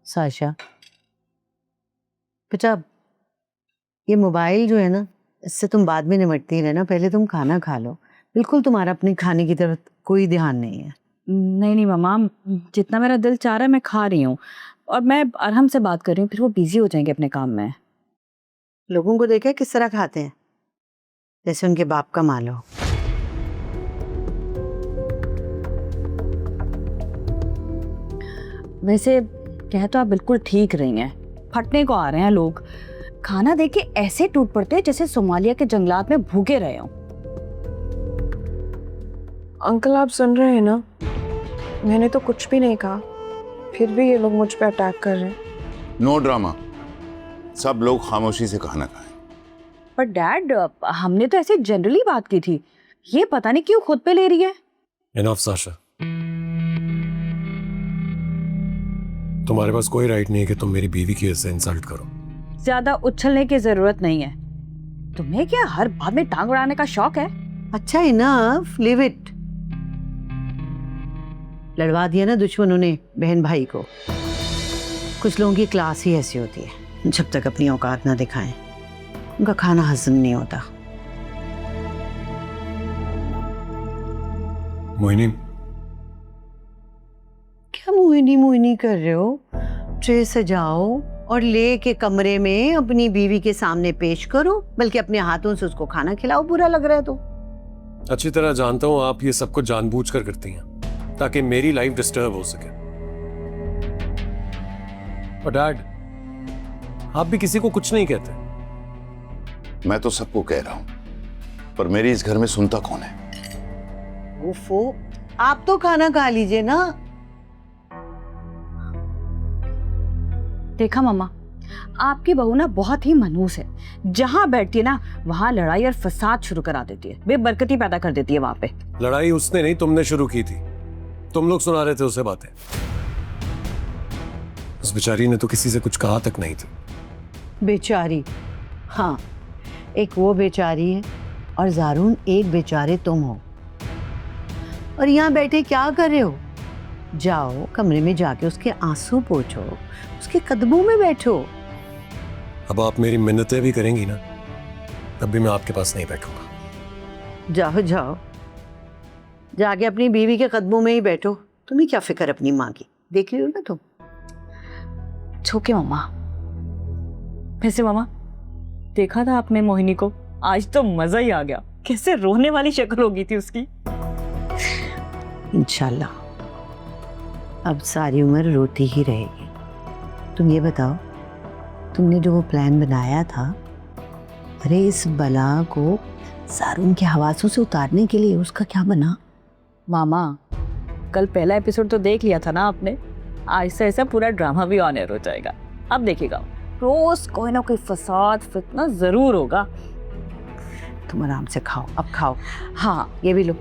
Sasha बेटा, ये mobile जो है ना, इससे तुम बाद में निपटती रहना, पहले तुम खाना खा लो। बिल्कुल तुम्हारा अपने खाने की तरफ कोई ध्यान नहीं है। नहीं नहीं मामा, जितना मेरा दिल चाह रहा है मैं खा रही हूँ, और मैं अरहम से बात कर रही हूँ, फिर वो बिजी हो जाएंगे अपने काम में। लोगों को देखा किस तरह खाते हैं, जैसे उनके बाप का माल हो। वैसे कह तो आप बिल्कुल ठीक रही हैं, फटने को आ रहे हैं लोग। खाना देख के ऐसे टूट पड़ते हैं जैसे सोमालिया के जंगलात में भूखे रहे हों। अंकल आप सुन रहे हैं ना, मैंने तो कुछ भी नहीं कहा, फिर भी ये लोग मुझ पे अटैक कर रहे हैं। नो ड्रामा, सब लोग खामोशी से खाना खाएं। पर डैड, हमने तो ऐसे जनरली बात की थी, ये पता नहीं क्यों खुद पे ले रही है। इनफ साशा, तुम्हारे पास कोई राइट नहीं है कि तुम मेरी बीवी की ऐसे इंसल्ट करो। ज्यादा उछलने की जरूरत नहीं है। तुम्हें क्या हर बात में टांग अड़ाने का शौक है? अच्छा इनफ, लीव इट। लड़वा दिया ना दुश्मनों ने बहन भाई को। कुछ लोगों की क्लास ही ऐसी होती है, जब तक अपनी औकात ना दिखाएं उनका खाना हजम नहीं होता। मोहिनी, क्या मोहिनी मोहिनी कर रहे हो? ट्रे सजाओ और ले के कमरे में अपनी बीवी के सामने पेश करो, बल्कि अपने हाथों से उसको खाना खिलाओ। बुरा लग रहा है तो? अच्छी तरह जानता हूं आप ये सब कुछ जानबूझकर करती हैं ताकि मेरी लाइफ डिस्टर्ब हो सके। और डैड, आप भी किसी को कुछ नहीं कहते। मैं तो सबको कह रहा हूं, पर मेरी इस घर में सुनता कौन है? ओफो, आप तो खाना खा लीजिए ना। देखा मामा, आपकी बहू ना बहुत ही मनहूस है। जहां बैठती है ना वहां लड़ाई और फसाद शुरू करा देती है, बेबरकती पैदा कर देती है वहां पे। लड़ाई उसने नहीं, तुमने शुरू की थी। तुम लोग सुना रहे थे उसे बातें। उस बेचारी ने तो किसी से कुछ कहा तक नहीं था। बेचारी? हाँ, एक वो बेचारी है और जारून एक बेचारे तुम हो। और यहाँ बैठे क्या कर रहे हो? जाओ कमरे में जाके उसके आंसू पोंछो, उसके कदमों में बैठो। अब आप मेरी मिन्नतें भी करेंगी ना, तब भी मैं आपके पास नहीं बैठूंगा। जाओ जाओ, जाके अपनी बीवी के कदमों में ही बैठो। तुम्हें क्या फिक्र अपनी माँ की, देख रही हो ना तुम। छोके मामा। वैसे मामा, देखा था आपने मोहिनी को? आज तो मजा ही आ गया, कैसे रोने वाली शक्ल हो गई थी उसकी। इंशाल्लाह अब सारी उम्र रोती ही रहेगी। तुम ये बताओ, तुमने जो वो प्लान बनाया था, अरे इस बला को सारून के हवासों से उतारने के लिए, उसका क्या बना? मामा, कल पहला एपिसोड तो देख लिया था ना आपने, आज से ऐसा पूरा ड्रामा भी ऑन एयर हो जाएगा। अब देखिएगा, रोज कोई ना कोई फसाद फितना जरूर होगा। तुम आराम से खाओ, अब खाओ। हाँ, ये भी लो।